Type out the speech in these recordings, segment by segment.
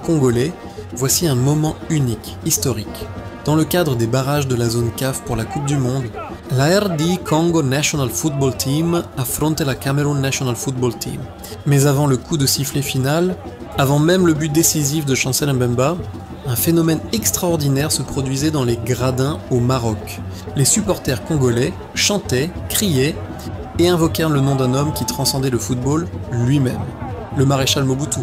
congolais, voici un moment unique, historique. Dans le cadre des barrages de la zone CAF pour la Coupe du Monde, la RD Congo National Football Team affrontait la Cameroon National Football Team. Mais avant le coup de sifflet final, avant même le but décisif de Chancel Mbemba, un phénomène extraordinaire se produisait dans les gradins au Maroc. Les supporters congolais chantaient, criaient et invoquèrent le nom d'un homme qui transcendait le football lui-même, le maréchal Mobutu.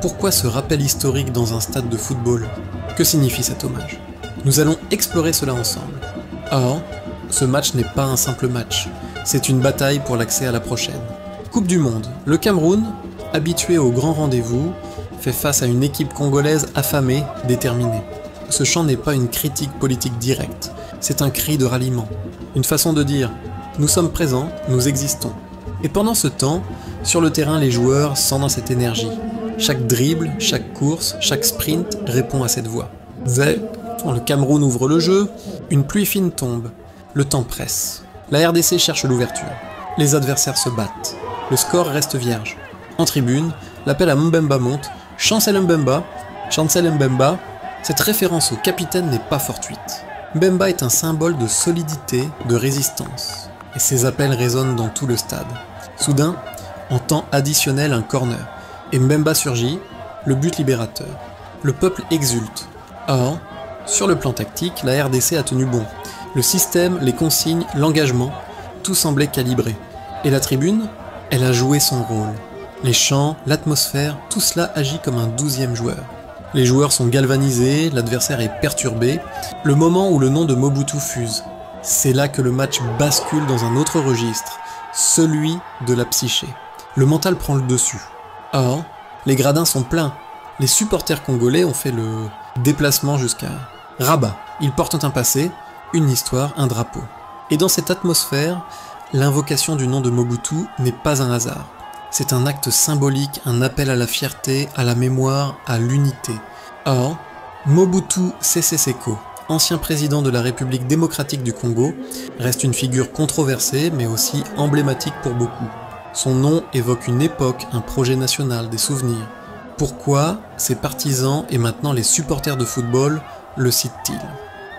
Pourquoi ce rappel historique dans un stade de football? Que signifie cet hommage? Nous allons explorer cela ensemble. Or, ce match n'est pas un simple match, c'est une bataille pour l'accès à la prochaine. Coupe du Monde, le Cameroun, habitué au grand rendez-vous, fait face à une équipe congolaise affamée, déterminée. Ce chant n'est pas une critique politique directe, c'est un cri de ralliement, une façon de dire « nous sommes présents, nous existons ». Et pendant ce temps, sur le terrain les joueurs sentent dans cette énergie. Chaque dribble, chaque course, chaque sprint répond à cette voix. Quand le Cameroun ouvre le jeu, une pluie fine tombe. Le temps presse. La RDC cherche l'ouverture. Les adversaires se battent. Le score reste vierge. En tribune, l'appel à Mbemba monte. Chancel Mbemba. Cette référence au capitaine n'est pas fortuite. Mbemba est un symbole de solidité, de résistance. Et ses appels résonnent dans tout le stade. Soudain, en temps additionnel, un corner. Et Mbemba surgit, le but libérateur. Le peuple exulte. Or, sur le plan tactique, la RDC a tenu bon. Le système, les consignes, l'engagement, tout semblait calibré. Et la tribune, elle a joué son rôle. Les chants, l'atmosphère, tout cela agit comme un 12e joueur. Les joueurs sont galvanisés, l'adversaire est perturbé. Le moment où le nom de Mobutu fuse, c'est là que le match bascule dans un autre registre, celui de la psyché. Le mental prend le dessus. Or, les gradins sont pleins. Les supporters congolais ont fait le déplacement jusqu'à Rabat. Ils portent un passé, une histoire, un drapeau. Et dans cette atmosphère, l'invocation du nom de Mobutu n'est pas un hasard. C'est un acte symbolique, un appel à la fierté, à la mémoire, à l'unité. Or, Mobutu Sese Seko, ancien président de la République démocratique du Congo, reste une figure controversée mais aussi emblématique pour beaucoup. Son nom évoque une époque, un projet national, des souvenirs. Pourquoi ses partisans et maintenant les supporters de football le citent-ils?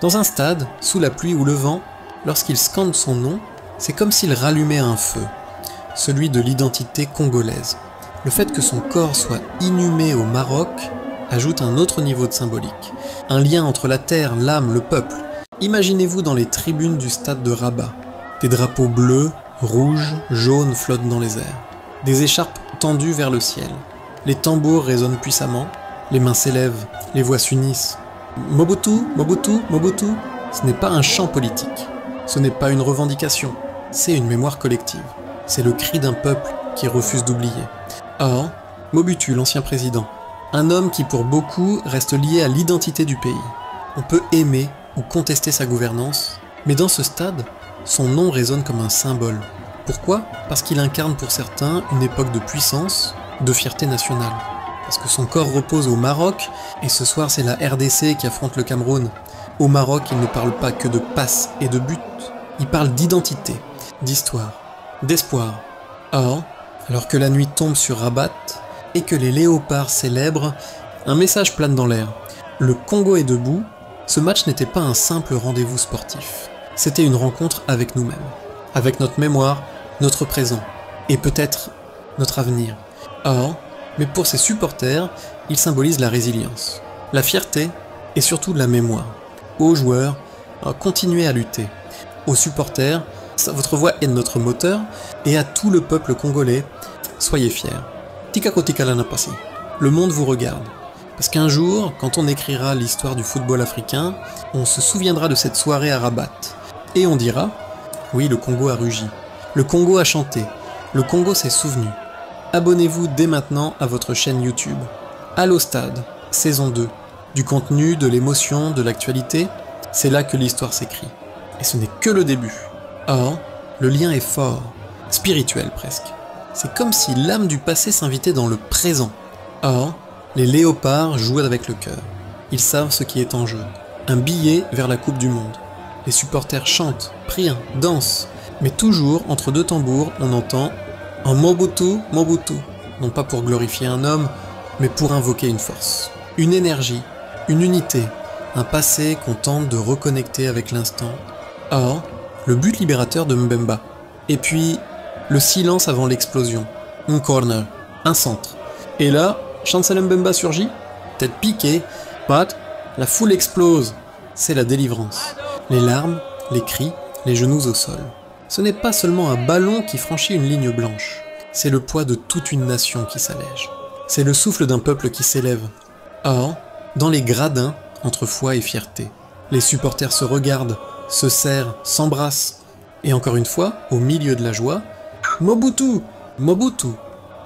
Dans un stade, sous la pluie ou le vent, lorsqu'ils scandent son nom, c'est comme s'ils rallumaient un feu, celui de l'identité congolaise. Le fait que son corps soit inhumé au Maroc ajoute un autre niveau de symbolique, un lien entre la terre, l'âme, le peuple. Imaginez-vous dans les tribunes du stade de Rabat. Des drapeaux bleus, rouges, jaunes flottent dans les airs. Des écharpes tendues vers le ciel. Les tambours résonnent puissamment, les mains s'élèvent, les voix s'unissent. Mobutu, Mobutu, Mobutu, ce n'est pas un chant politique, ce n'est pas une revendication, c'est une mémoire collective. C'est le cri d'un peuple qui refuse d'oublier. Or, Mobutu, l'ancien président, un homme qui pour beaucoup reste lié à l'identité du pays. On peut aimer ou contester sa gouvernance, mais dans ce stade, son nom résonne comme un symbole. Pourquoi? Parce qu'il incarne pour certains une époque de puissance, de fierté nationale. Parce que son corps repose au Maroc, et ce soir c'est la RDC qui affronte le Cameroun. Au Maroc, il ne parle pas que de passes et de buts, il parle d'identité, d'histoire, d'espoir. Or, alors que la nuit tombe sur Rabat, et que les léopards célèbrent, un message plane dans l'air. Le Congo est debout, ce match n'était pas un simple rendez-vous sportif. C'était une rencontre avec nous-mêmes, avec notre mémoire, notre présent, et peut-être notre avenir. Or, mais pour ses supporters, il symbolise la résilience, la fierté et surtout la mémoire. Aux joueurs, continuez à lutter. Aux supporters, votre voix est notre moteur, et à tout le peuple congolais, soyez fiers. Tikako tikala napasi. Le monde vous regarde. Parce qu'un jour, quand on écrira l'histoire du football africain, on se souviendra de cette soirée à Rabat. Et on dira, oui, le Congo a rugi. Le Congo a chanté. Le Congo s'est souvenu. Abonnez-vous dès maintenant à votre chaîne YouTube. Allo Stade, saison 2. Du contenu, de l'émotion, de l'actualité, c'est là que l'histoire s'écrit. Et ce n'est que le début. Or, le lien est fort, spirituel presque. C'est comme si l'âme du passé s'invitait dans le présent. Or, les léopards jouent avec le cœur. Ils savent ce qui est en jeu. Un billet vers la Coupe du Monde. Les supporters chantent, prient, dansent. Mais toujours, entre deux tambours, on entend en Mobutu, Mobutu. Non pas pour glorifier un homme, mais pour invoquer une force. Une énergie, une unité, un passé qu'on tente de reconnecter avec l'instant. Or, le but libérateur de Mbemba. Et puis, le silence avant l'explosion. Un corner, un centre. Et là, Chancel Mbemba surgit, tête piquée, but, la foule explose. C'est la délivrance. Les larmes, les cris, les genoux au sol. Ce n'est pas seulement un ballon qui franchit une ligne blanche. C'est le poids de toute une nation qui s'allège. C'est le souffle d'un peuple qui s'élève. Or, dans les gradins, entre foi et fierté, les supporters se regardent, se serrent, s'embrassent. Et encore une fois, au milieu de la joie, Mobutu, Mobutu,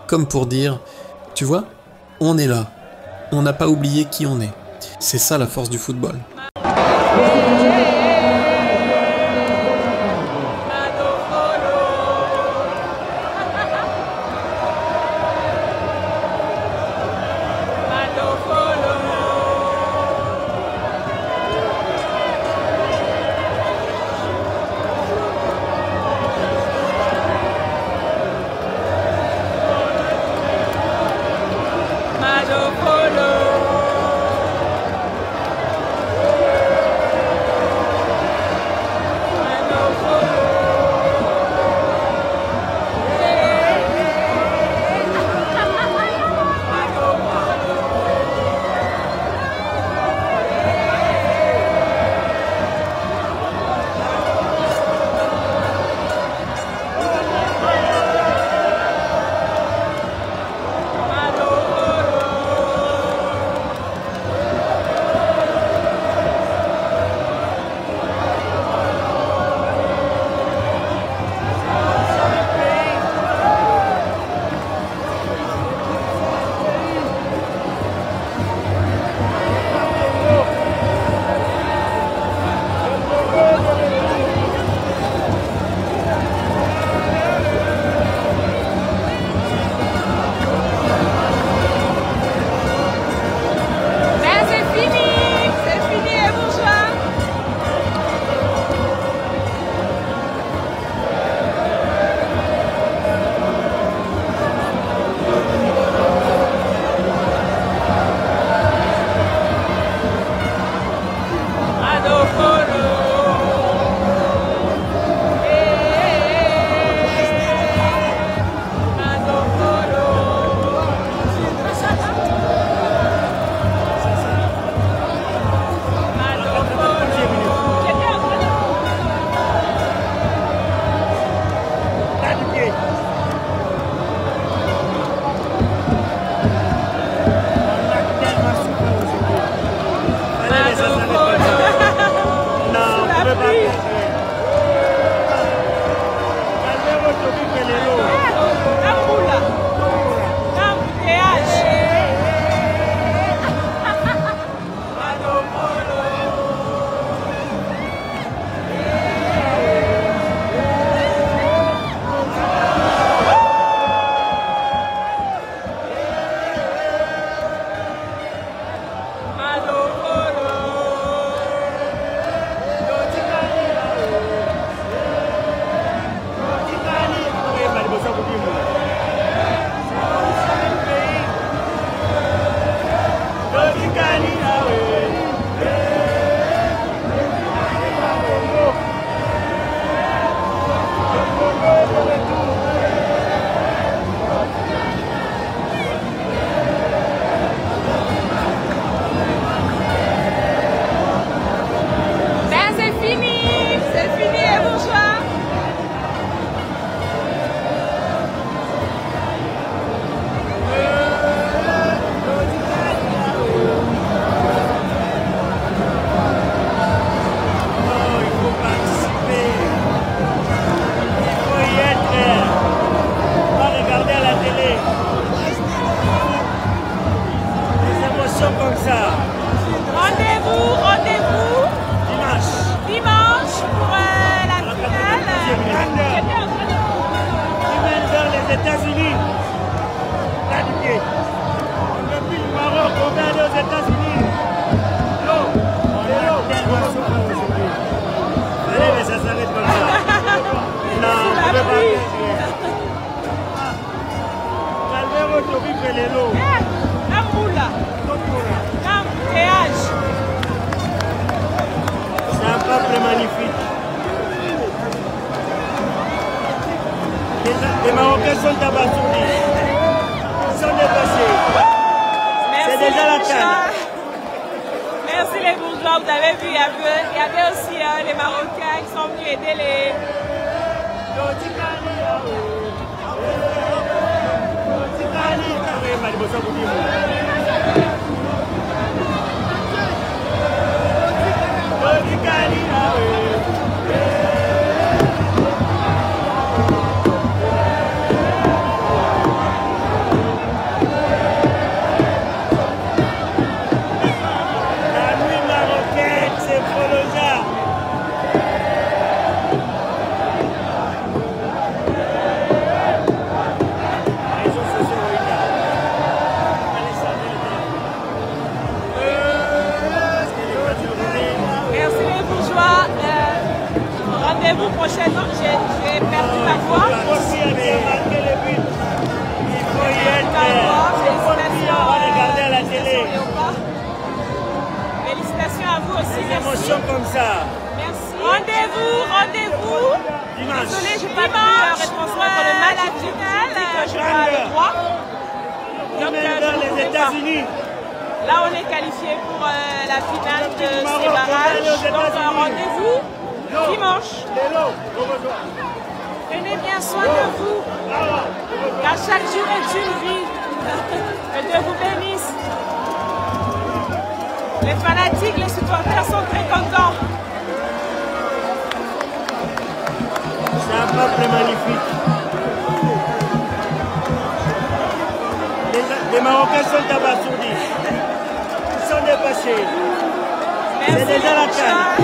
comme pour dire, tu vois, on est là, on n'a pas oublié qui on est. C'est ça la force du football. Calvez votre vie, lelo. Amula. abasourdis. Ils sont dépassés. C'est déjà la CAN. Merci les bourgeois, vous avez vu, il y avait aussi les Marocains qui sont venus aider les... Rendez-vous prochainement, j'ai perdu ma voix. Il faut y être. Félicitations. Regarder à la télé. Félicitations à vous aussi. Des émotions comme ça. Merci. Rendez-vous. Dimanche. Désolé, je n'ai pas pu retransmettre le match. La finale. Je n'ai pas le droit. Donc, dans les États-Unis. Là, on est qualifié pour la finale de ces barrages. Donc, rendez-vous dimanche. Prenez bien soin de vous, car chaque jour est une vie. Que Dieu vous bénisse. Les fanatiques, les supporters sont très contents. C'est un peuple magnifique. Les Marocains sont abasourdis. Ils sont dépassés. C'est déjà la CAN.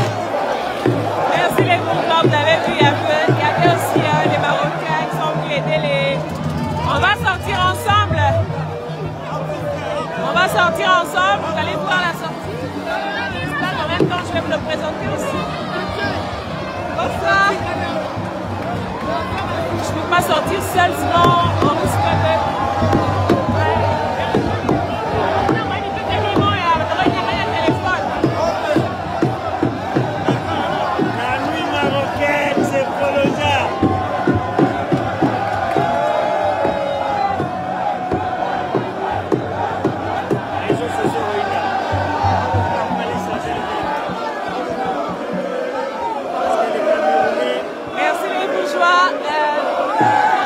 Merci les bourgeois, vous avez vu, il y avait aussi les Marocains qui sont venus aider les... On va sortir ensemble. Vous allez voir la sortie. En même temps, je vais vous le présenter aussi. Bonsoir. Je ne peux pas sortir seule, sinon on risque de...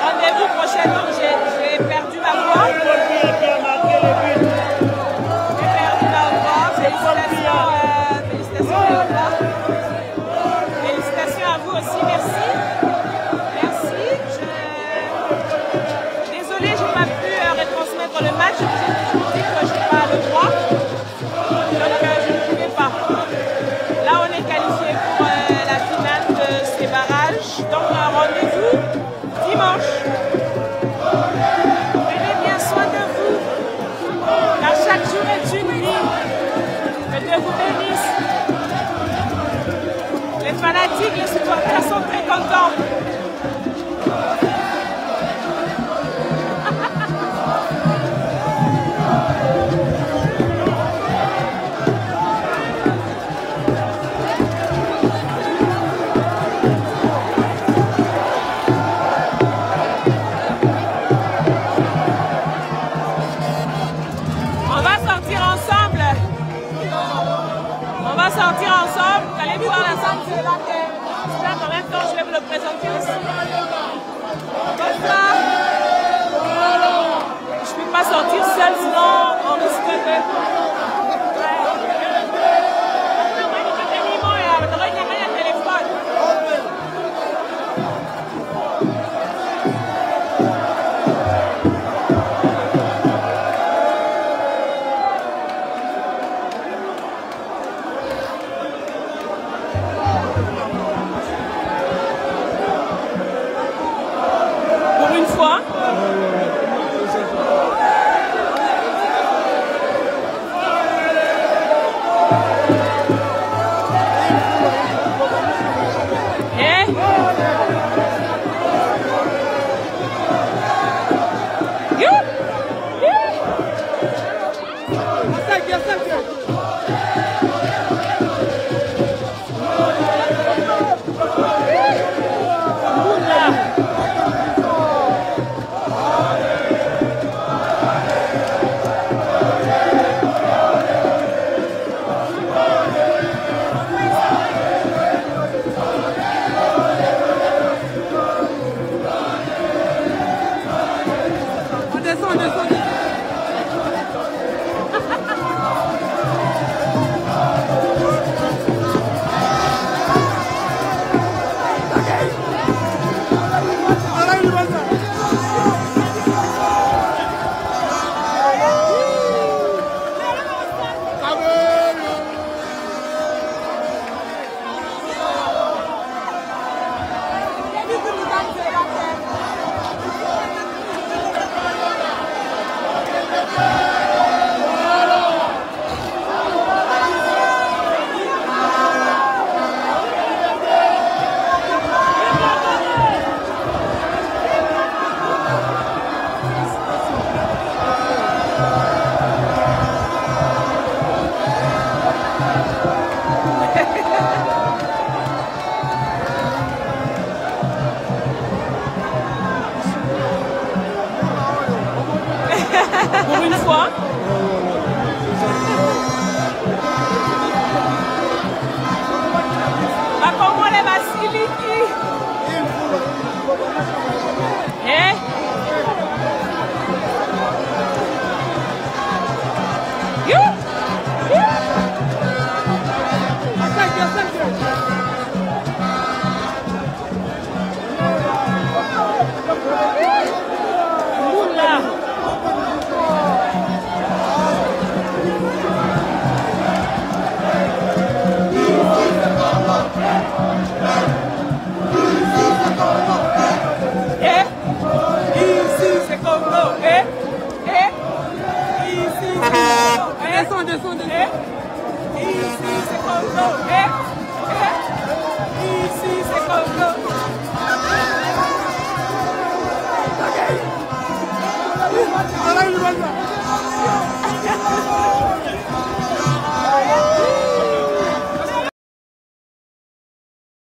Rendez-vous prochainement, j'ai perdu ma voix. Félicitations à vous aussi, merci. Désolée, je n'ai pas pu retransmettre le match, je vous ai toujours dit que je n'ai pas le droit. Donc je ne pouvais pas. Là, on est qualifié pour la finale de ces barrages. Donc rendez-vous dimanche. Prenez bien soin de vous, car chaque jour est une vie. Que Dieu vous bénisse. Les fanatiques, les supporters sont très contents. Vous allez voir la salle, c'est là que en même temps je vais vous le présenter aussi. Bonsoir. Je ne peux pas sortir seule, sinon on risque de... Ici c'est Congo. Ici c'est Congo.